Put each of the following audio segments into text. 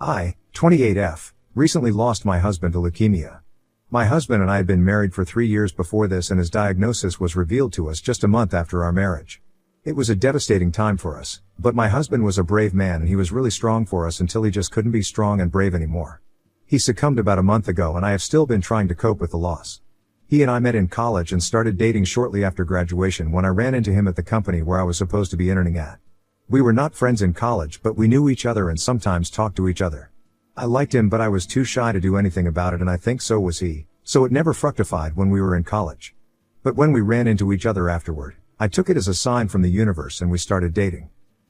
I, 28F, recently lost my husband to leukemia. My husband and I had been married for 3 years before this, and his diagnosis was revealed to us just a month after our marriage. It was a devastating time for us, but my husband was a brave man and he was really strong for us until he just couldn't be strong and brave anymore. He succumbed about a month ago and I have still been trying to cope with the loss. He and I met in college and started dating shortly after graduation when I ran into him at the company where I was supposed to be interning at. We were not friends in college, but we knew each other and sometimes talked to each other. I liked him, but I was too shy to do anything about it, and I think so was he, so it never fructified when we were in college. But when we ran into each other afterward, I took it as a sign from the universe and we started dating.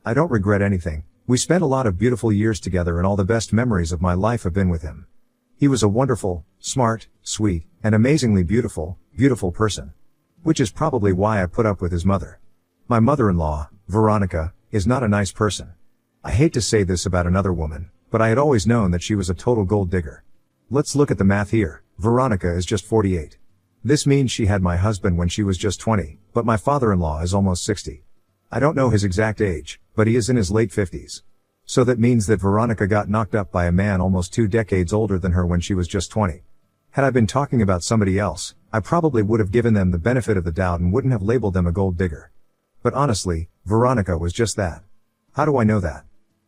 I don't regret anything. We spent a lot of beautiful years together and all the best memories of my life have been with him. He was a wonderful, smart, sweet, and amazingly beautiful person. Which is probably why I put up with his mother. My mother-in-law, Veronica, is not a nice person. I hate to say this about another woman, but I had always known that she was a total gold digger. Let's look at the math here. Veronica is just 48. This means she had my husband when she was just 20, but my father-in-law is almost 60. I don't know his exact age, but he is in his late 50s. So that means that Veronica got knocked up by a man almost 2 decades older than her when she was just 20. Had I been talking about somebody else, I probably would have given them the benefit of the doubt and wouldn't have labeled them a gold digger. But honestly, Veronica was just that. How do I know that?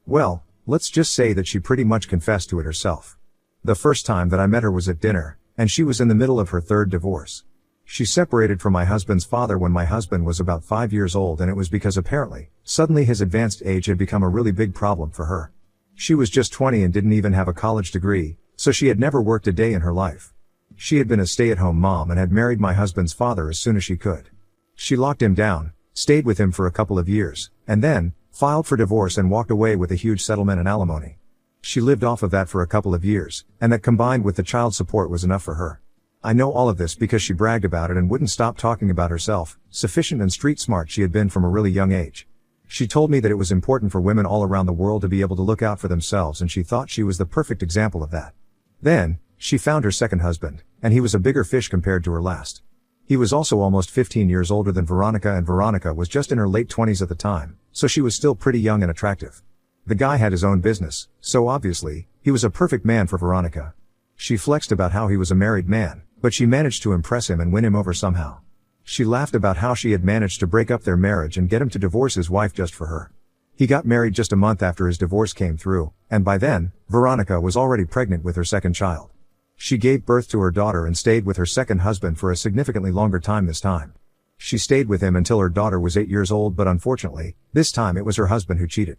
Well, let's just say that she pretty much confessed to it herself. The first time that I met her was at dinner, and she was in the middle of her 3rd divorce. She separated from my husband's father when my husband was about 5 years old, and it was because apparently, suddenly his advanced age had become a really big problem for her. She was just 20 and didn't even have a college degree, so she had never worked a day in her life. She had been a stay-at-home mom and had married my husband's father as soon as she could. She locked him down, stayed with him for a couple of years, and then filed for divorce and walked away with a huge settlement and alimony. She lived off of that for a couple of years, and that combined with the child support was enough for her. I know all of this because she bragged about it and wouldn't stop talking about herself, sufficient and street smart she had been from a really young age. She told me that it was important for women all around the world to be able to look out for themselves, and she thought she was the perfect example of that. Then, she found her second husband, and he was a bigger fish compared to her last. He was also almost 15 years older than Veronica, and Veronica was just in her late 20s at the time, so she was still pretty young and attractive. The guy had his own business, so obviously, he was a perfect man for Veronica. She flexed about how he was a married man, but she managed to impress him and win him over somehow. She laughed about how she had managed to break up their marriage and get him to divorce his wife just for her. He got married just a month after his divorce came through, and by then, Veronica was already pregnant with her second child. She gave birth to her daughter and stayed with her second husband for a significantly longer time this time. She stayed with him until her daughter was 8 years old, but unfortunately, this time it was her husband who cheated.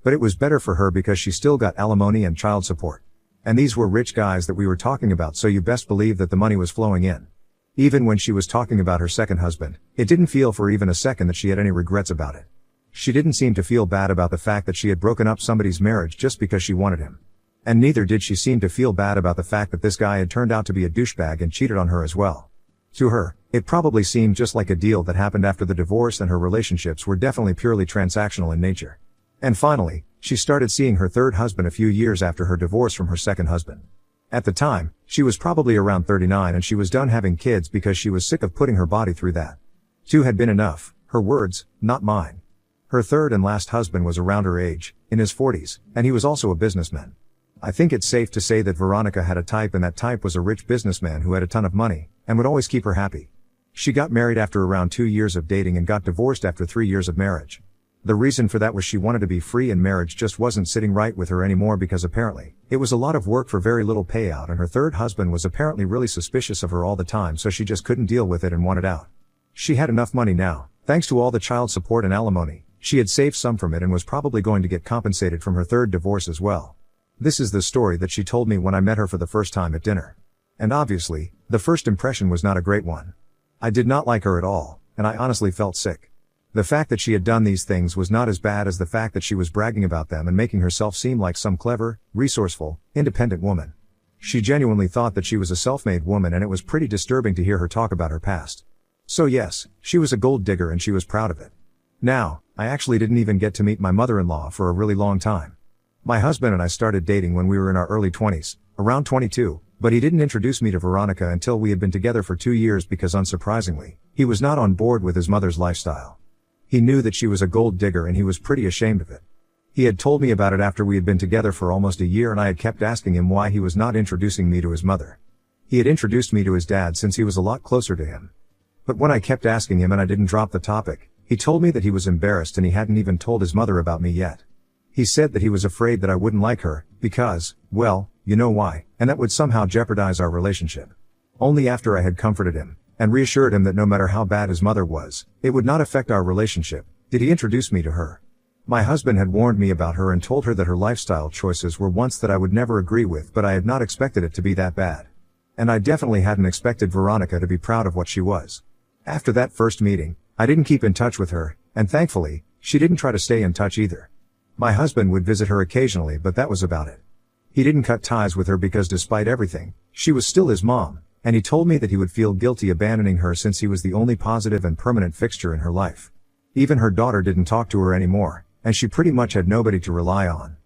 But it was better for her because she still got alimony and child support. And these were rich guys that we were talking about, so you best believe that the money was flowing in. Even when she was talking about her second husband, it didn't feel for even a second that she had any regrets about it. She didn't seem to feel bad about the fact that she had broken up somebody's marriage just because she wanted him. And neither did she seem to feel bad about the fact that this guy had turned out to be a douchebag and cheated on her as well. To her, it probably seemed just like a deal that happened after the divorce, and her relationships were definitely purely transactional in nature. And finally, she started seeing her third husband a few years after her divorce from her second husband. At the time, she was probably around 39 and she was done having kids because she was sick of putting her body through that. 2 had been enough, her words, not mine. Her third and last husband was around her age, in his 40s, and he was also a businessman. I think it's safe to say that Veronica had a type, and that type was a rich businessman who had a ton of money, and would always keep her happy. She got married after around 2 years of dating and got divorced after 3 years of marriage. The reason for that was she wanted to be free, and marriage just wasn't sitting right with her anymore because apparently, it was a lot of work for very little payout, and her third husband was apparently really suspicious of her all the time, so she just couldn't deal with it and wanted out. She had enough money now, thanks to all the child support and alimony. She had saved some from it and was probably going to get compensated from her third divorce as well. This is the story that she told me when I met her for the first time at dinner. And obviously, the first impression was not a great one. I did not like her at all, and I honestly felt sick. The fact that she had done these things was not as bad as the fact that she was bragging about them and making herself seem like some clever, resourceful, independent woman. She genuinely thought that she was a self-made woman, and it was pretty disturbing to hear her talk about her past. So yes, she was a gold digger and she was proud of it. Now, I actually didn't even get to meet my mother-in-law for a really long time. My husband and I started dating when we were in our early 20s, around 22, but he didn't introduce me to Veronica until we had been together for 2 years because, unsurprisingly, he was not on board with his mother's lifestyle. He knew that she was a gold digger and he was pretty ashamed of it. He had told me about it after we had been together for almost a year, and I had kept asking him why he was not introducing me to his mother. He had introduced me to his dad since he was a lot closer to him. But when I kept asking him and I didn't drop the topic, he told me that he was embarrassed and he hadn't even told his mother about me yet. He said that he was afraid that I wouldn't like her, because, well, you know why, and that would somehow jeopardize our relationship. Only after I had comforted him, and reassured him that no matter how bad his mother was, it would not affect our relationship, did he introduce me to her. My husband had warned me about her and told her that her lifestyle choices were ones that I would never agree with, but I had not expected it to be that bad. And I definitely hadn't expected Veronica to be proud of what she was. After that first meeting, I didn't keep in touch with her, and thankfully, she didn't try to stay in touch either. My husband would visit her occasionally, but that was about it. He didn't cut ties with her because despite everything, she was still his mom, and he told me that he would feel guilty abandoning her since he was the only positive and permanent fixture in her life. Even her daughter didn't talk to her anymore, and she pretty much had nobody to rely on.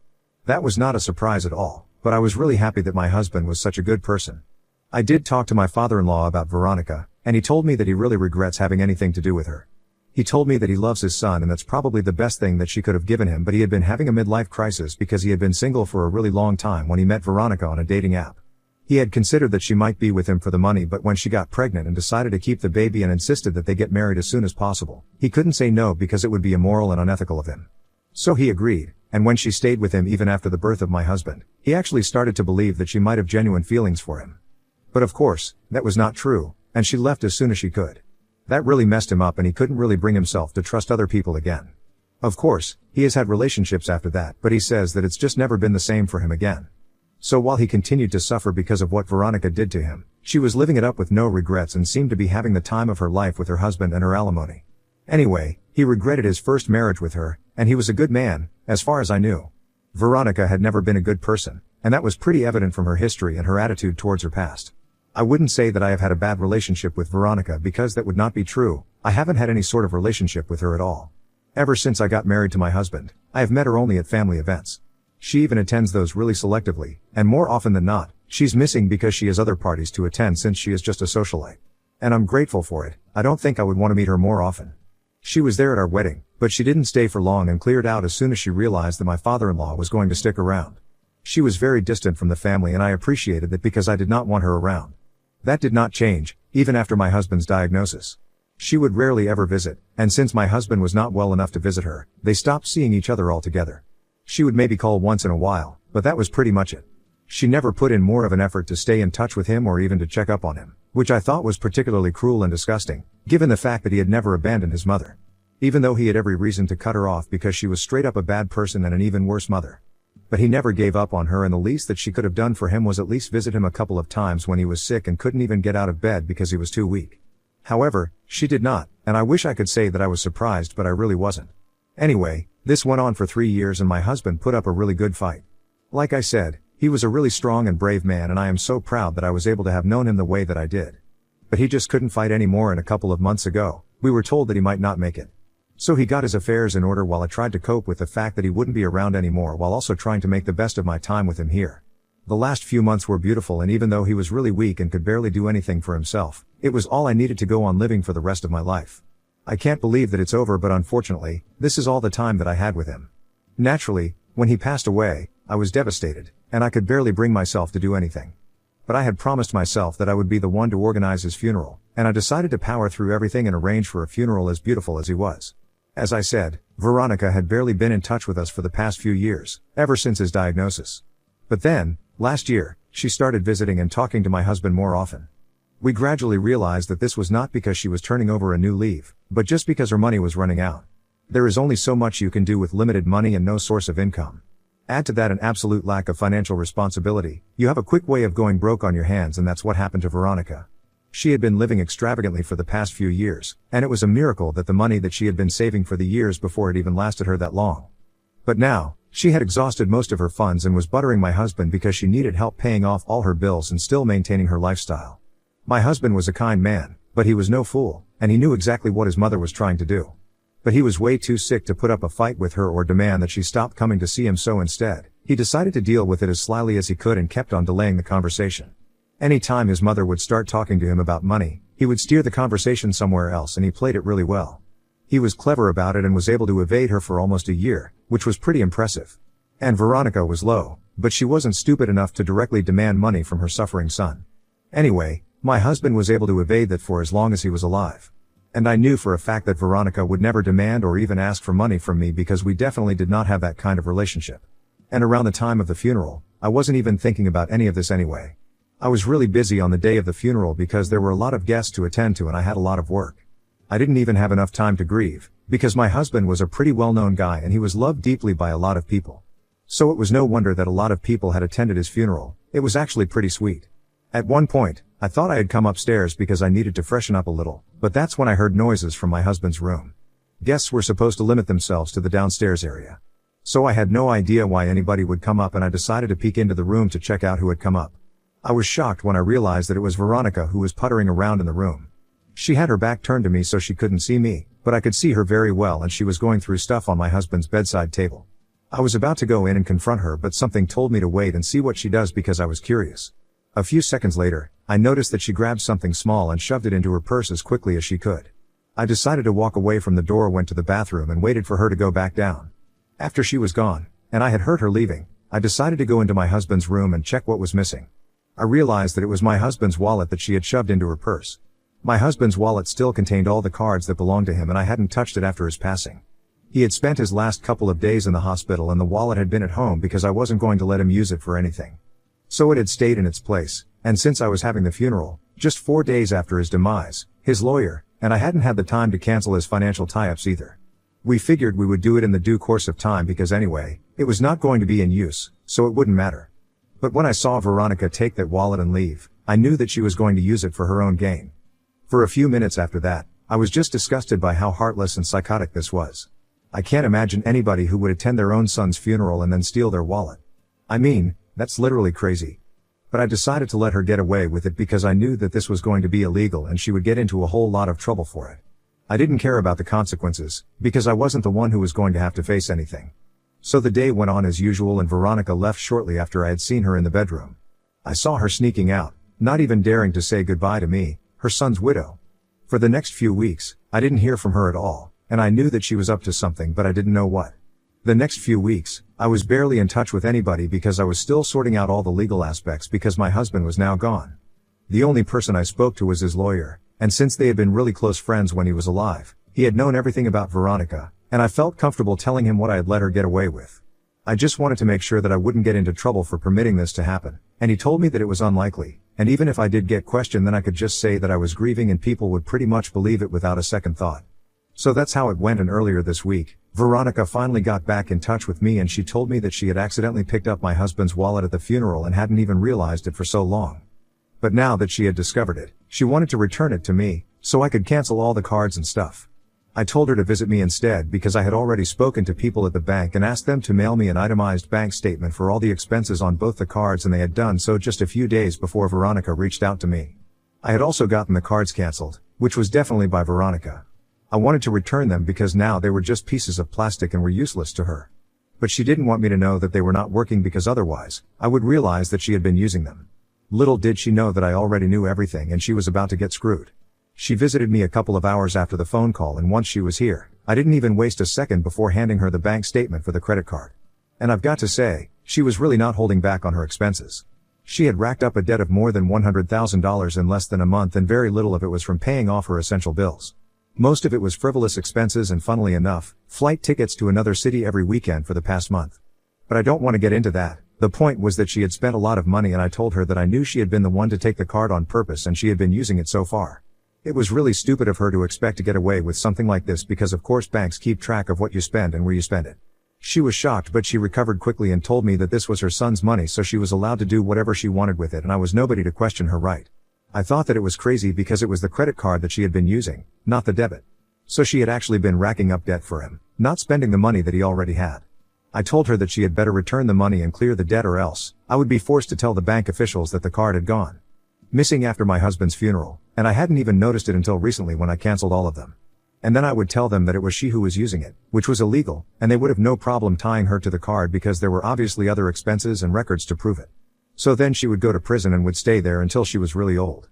That was not a surprise at all, but I was really happy that my husband was such a good person. I did talk to my father-in-law about Veronica, and he told me that he really regrets having anything to do with her. He told me that he loves his son and that's probably the best thing that she could have given him, but he had been having a midlife crisis because he had been single for a really long time when he met Veronica on a dating app. He had considered that she might be with him for the money, but when she got pregnant and decided to keep the baby and insisted that they get married as soon as possible, he couldn't say no because it would be immoral and unethical of him. So he agreed, and when she stayed with him even after the birth of my husband, he actually started to believe that she might have genuine feelings for him. But of course, that was not true, and she left as soon as she could. That really messed him up and he couldn't really bring himself to trust other people again. Of course, he has had relationships after that, but he says that it's just never been the same for him again. So while he continued to suffer because of what Veronica did to him, she was living it up with no regrets and seemed to be having the time of her life with her husband and her alimony. Anyway, he regretted his first marriage with her, and he was a good man, as far as I knew. Veronica had never been a good person, and that was pretty evident from her history and her attitude towards her past. I wouldn't say that I have had a bad relationship with Veronica because that would not be true. I haven't had any sort of relationship with her at all. Ever since I got married to my husband, I have met her only at family events. She even attends those really selectively, and more often than not, she's missing because she has other parties to attend since she is just a socialite. And I'm grateful for it. I don't think I would want to meet her more often. She was there at our wedding, but she didn't stay for long and cleared out as soon as she realized that my father-in-law was going to stick around. She was very distant from the family and I appreciated that because I did not want her around. That did not change, even after my husband's diagnosis. She would rarely ever visit, and since my husband was not well enough to visit her, they stopped seeing each other altogether. She would maybe call once in a while, but that was pretty much it. She never put in more of an effort to stay in touch with him or even to check up on him, which I thought was particularly cruel and disgusting, given the fact that he had never abandoned his mother. Even though he had every reason to cut her off because she was straight up a bad person and an even worse mother. But he never gave up on her, and the least that she could have done for him was at least visit him a couple of times when he was sick and couldn't even get out of bed because he was too weak. However, she did not, and I wish I could say that I was surprised, but I really wasn't. Anyway, this went on for 3 years and my husband put up a really good fight. Like I said, he was a really strong and brave man, and I am so proud that I was able to have known him the way that I did. But he just couldn't fight anymore, and a couple of months ago, we were told that he might not make it. So he got his affairs in order while I tried to cope with the fact that he wouldn't be around anymore, while also trying to make the best of my time with him here. The last few months were beautiful, and even though he was really weak and could barely do anything for himself, it was all I needed to go on living for the rest of my life. I can't believe that it's over, but unfortunately, this is all the time that I had with him. Naturally, when he passed away, I was devastated, and I could barely bring myself to do anything. But I had promised myself that I would be the one to organize his funeral, and I decided to power through everything and arrange for a funeral as beautiful as he was. As I said, Veronica had barely been in touch with us for the past few years, ever since his diagnosis. But then, last year, she started visiting and talking to my husband more often. We gradually realized that this was not because she was turning over a new leaf, but just because her money was running out. There is only so much you can do with limited money and no source of income. Add to that an absolute lack of financial responsibility, you have a quick way of going broke on your hands, and that's what happened to Veronica. She had been living extravagantly for the past few years, and it was a miracle that the money that she had been saving for the years before had even lasted her that long. But now, she had exhausted most of her funds and was buttering my husband because she needed help paying off all her bills and still maintaining her lifestyle. My husband was a kind man, but he was no fool, and he knew exactly what his mother was trying to do. But he was way too sick to put up a fight with her or demand that she stop coming to see him, so instead, he decided to deal with it as slyly as he could and kept on delaying the conversation. Any time his mother would start talking to him about money, he would steer the conversation somewhere else, and he played it really well. He was clever about it and was able to evade her for almost a year, which was pretty impressive. And Veronica was low, but she wasn't stupid enough to directly demand money from her suffering son. Anyway, my husband was able to evade that for as long as he was alive. And I knew for a fact that Veronica would never demand or even ask for money from me because we definitely did not have that kind of relationship. And around the time of the funeral, I wasn't even thinking about any of this anyway. I was really busy on the day of the funeral because there were a lot of guests to attend to and I had a lot of work. I didn't even have enough time to grieve, because my husband was a pretty well-known guy and he was loved deeply by a lot of people. So it was no wonder that a lot of people had attended his funeral. It was actually pretty sweet. At one point, I thought I had come upstairs because I needed to freshen up a little, but that's when I heard noises from my husband's room. Guests were supposed to limit themselves to the downstairs area. So I had no idea why anybody would come up and I decided to peek into the room to check out who had come up. I was shocked when I realized that it was Veronica who was puttering around in the room. She had her back turned to me so she couldn't see me, but I could see her very well and she was going through stuff on my husband's bedside table. I was about to go in and confront her but something told me to wait and see what she does because I was curious. A few seconds later, I noticed that she grabbed something small and shoved it into her purse as quickly as she could. I decided to walk away from the door, went to the bathroom and waited for her to go back down. After she was gone, and I had heard her leaving, I decided to go into my husband's room and check what was missing. I realized that it was my husband's wallet that she had shoved into her purse. My husband's wallet still contained all the cards that belonged to him and I hadn't touched it after his passing. He had spent his last couple of days in the hospital and the wallet had been at home because I wasn't going to let him use it for anything. So it had stayed in its place, and since I was having the funeral, just 4 days after his demise, his lawyer, and I hadn't had the time to cancel his financial tie-ups either. We figured we would do it in the due course of time because anyway, it was not going to be in use, so it wouldn't matter. But when I saw Veronica take that wallet and leave, I knew that she was going to use it for her own gain. For a few minutes after that, I was just disgusted by how heartless and psychotic this was. I can't imagine anybody who would attend their own son's funeral and then steal their wallet. I mean, that's literally crazy. But I decided to let her get away with it because I knew that this was going to be illegal and she would get into a whole lot of trouble for it. I didn't care about the consequences, because I wasn't the one who was going to have to face anything. So the day went on as usual and Veronica left shortly after I had seen her in the bedroom. I saw her sneaking out, not even daring to say goodbye to me, her son's widow. For the next few weeks, I didn't hear from her at all, and I knew that she was up to something but I didn't know what. The next few weeks, I was barely in touch with anybody because I was still sorting out all the legal aspects because my husband was now gone. The only person I spoke to was his lawyer, and since they had been really close friends when he was alive, he had known everything about Veronica, and I felt comfortable telling him what I had let her get away with. I just wanted to make sure that I wouldn't get into trouble for permitting this to happen, and he told me that it was unlikely, and even if I did get questioned then I could just say that I was grieving and people would pretty much believe it without a second thought. So that's how it went, and earlier this week, Veronica finally got back in touch with me and she told me that she had accidentally picked up my husband's wallet at the funeral and hadn't even realized it for so long. But now that she had discovered it, she wanted to return it to me, so I could cancel all the cards and stuff. I told her to visit me instead because I had already spoken to people at the bank and asked them to mail me an itemized bank statement for all the expenses on both the cards, and they had done so just a few days before Veronica reached out to me. I had also gotten the cards canceled, which was definitely by Veronica. I wanted to return them because now they were just pieces of plastic and were useless to her. But she didn't want me to know that they were not working because otherwise, I would realize that she had been using them. Little did she know that I already knew everything and she was about to get screwed. She visited me a couple of hours after the phone call, and once she was here, I didn't even waste a second before handing her the bank statement for the credit card. And I've got to say, she was really not holding back on her expenses. She had racked up a debt of more than $100,000 in less than a month, and very little of it was from paying off her essential bills. Most of it was frivolous expenses and, funnily enough, flight tickets to another city every weekend for the past month. But I don't want to get into that. The point was that she had spent a lot of money and I told her that I knew she had been the one to take the card on purpose and she had been using it so far. It was really stupid of her to expect to get away with something like this because of course banks keep track of what you spend and where you spend it. She was shocked, but she recovered quickly and told me that this was her son's money, so she was allowed to do whatever she wanted with it and I was nobody to question her right. I thought that it was crazy because it was the credit card that she had been using, not the debit. So she had actually been racking up debt for him, not spending the money that he already had. I told her that she had better return the money and clear the debt, or else I would be forced to tell the bank officials that the card had gone missing after my husband's funeral, and I hadn't even noticed it until recently when I canceled all of them. And then I would tell them that it was she who was using it, which was illegal, and they would have no problem tying her to the card because there were obviously other expenses and records to prove it. So then she would go to prison and would stay there until she was really old.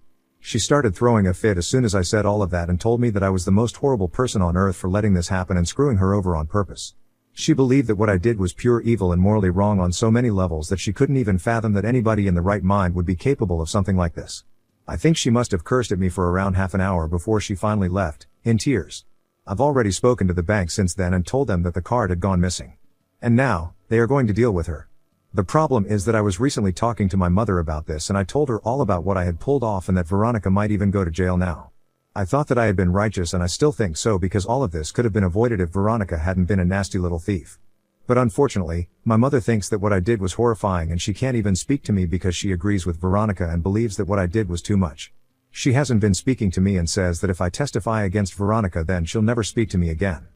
She started throwing a fit as soon as I said all of that and told me that I was the most horrible person on earth for letting this happen and screwing her over on purpose. She believed that what I did was pure evil and morally wrong on so many levels that she couldn't even fathom that anybody in the right mind would be capable of something like this. I think she must have cursed at me for around half an hour before she finally left, in tears. I've already spoken to the bank since then and told them that the card had gone missing. And now, they are going to deal with her. The problem is that I was recently talking to my mother about this and I told her all about what I had pulled off and that Veronica might even go to jail now. I thought that I had been righteous and I still think so because all of this could have been avoided if Veronica hadn't been a nasty little thief. But unfortunately, my mother thinks that what I did was horrifying and she can't even speak to me because she agrees with Veronica and believes that what I did was too much. She hasn't been speaking to me and says that if I testify against Veronica then she'll never speak to me again.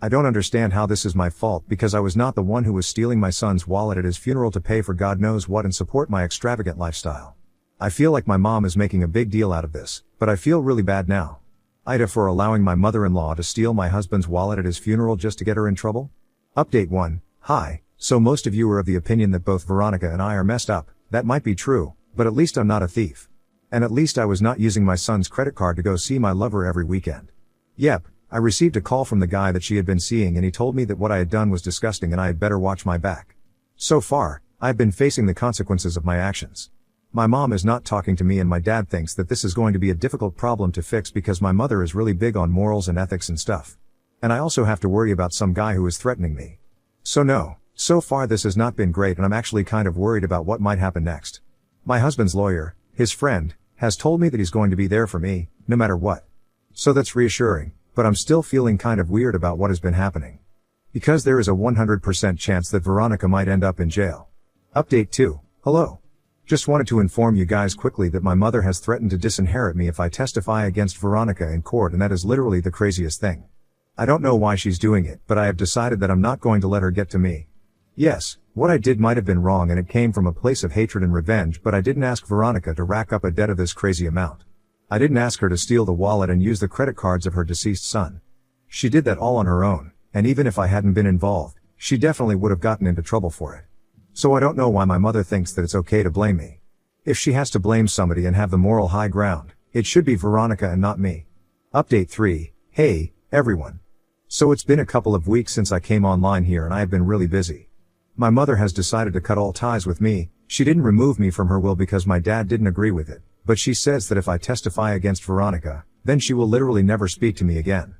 I don't understand how this is my fault because I was not the one who was stealing my son's wallet at his funeral to pay for God knows what and support my extravagant lifestyle. I feel like my mom is making a big deal out of this, but I feel really bad now. Ida for allowing my mother-in-law to steal my husband's wallet at his funeral just to get her in trouble? Update 1. Hi, so most of you are of the opinion that both Veronica and I are messed up. That might be true, but at least I'm not a thief. And at least I was not using my son's credit card to go see my lover every weekend. Yep. I received a call from the guy that she had been seeing and he told me that what I had done was disgusting and I had better watch my back. So far, I've been facing the consequences of my actions. My mom is not talking to me and my dad thinks that this is going to be a difficult problem to fix because my mother is really big on morals and ethics and stuff. And I also have to worry about some guy who is threatening me. So no, so far this has not been great and I'm actually kind of worried about what might happen next. My husband's lawyer, his friend, has told me that he's going to be there for me, no matter what. So that's reassuring. But I'm still feeling kind of weird about what has been happening. Because there is a 100% chance that Veronica might end up in jail. Update 2. Hello. Just wanted to inform you guys quickly that my mother has threatened to disinherit me if I testify against Veronica in court and that is literally the craziest thing. I don't know why she's doing it, but I have decided that I'm not going to let her get to me. Yes, what I did might have been wrong and it came from a place of hatred and revenge, but I didn't ask Veronica to rack up a debt of this crazy amount. I didn't ask her to steal the wallet and use the credit cards of her deceased son. She did that all on her own, and even if I hadn't been involved, she definitely would have gotten into trouble for it. So I don't know why my mother thinks that it's okay to blame me. If she has to blame somebody and have the moral high ground, it should be Veronica and not me. Update 3. Hey, everyone. So it's been a couple of weeks since I came online here and I have been really busy. My mother has decided to cut all ties with me. She didn't remove me from her will because my dad didn't agree with it. But she says that if I testify against Veronica, then she will literally never speak to me again.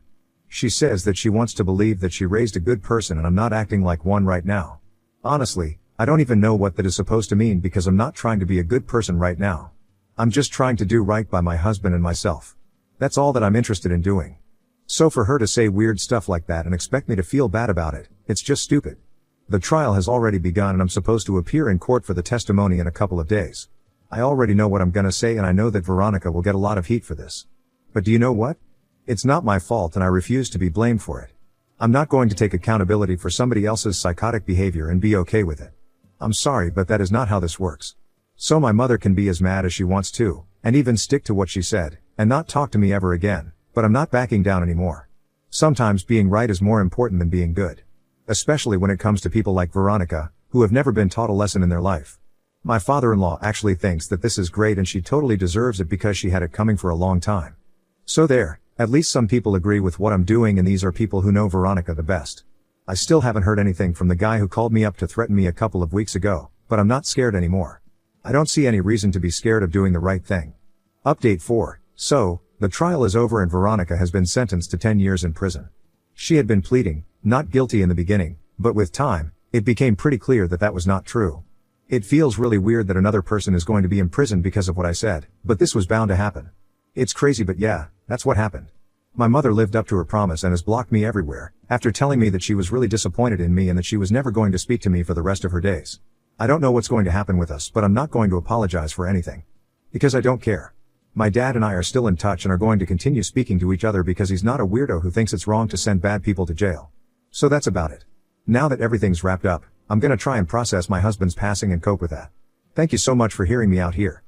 She says that she wants to believe that she raised a good person and I'm not acting like one right now. Honestly, I don't even know what that is supposed to mean because I'm not trying to be a good person right now. I'm just trying to do right by my husband and myself. That's all that I'm interested in doing. So for her to say weird stuff like that and expect me to feel bad about it, it's just stupid. The trial has already begun and I'm supposed to appear in court for the testimony in a couple of days. I already know what I'm gonna say and I know that Veronica will get a lot of heat for this. But do you know what? It's not my fault and I refuse to be blamed for it. I'm not going to take accountability for somebody else's psychotic behavior and be okay with it. I'm sorry, but that is not how this works. So my mother can be as mad as she wants to, and even stick to what she said, and not talk to me ever again, but I'm not backing down anymore. Sometimes being right is more important than being good. Especially when it comes to people like Veronica, who have never been taught a lesson in their life. My father-in-law actually thinks that this is great and she totally deserves it because she had it coming for a long time. So there, at least some people agree with what I'm doing and these are people who know Veronica the best. I still haven't heard anything from the guy who called me up to threaten me a couple of weeks ago, but I'm not scared anymore. I don't see any reason to be scared of doing the right thing. Update 4. So, the trial is over and Veronica has been sentenced to 10 years in prison. She had been pleading, not guilty in the beginning, but with time, it became pretty clear that that was not true. It feels really weird that another person is going to be imprisoned because of what I said, but this was bound to happen. It's crazy, but yeah, that's what happened. My mother lived up to her promise and has blocked me everywhere, after telling me that she was really disappointed in me and that she was never going to speak to me for the rest of her days. I don't know what's going to happen with us, but I'm not going to apologize for anything. Because I don't care. My dad and I are still in touch and are going to continue speaking to each other because he's not a weirdo who thinks it's wrong to send bad people to jail. So that's about it. Now that everything's wrapped up, I'm gonna try and process my husband's passing and cope with that. Thank you so much for hearing me out here.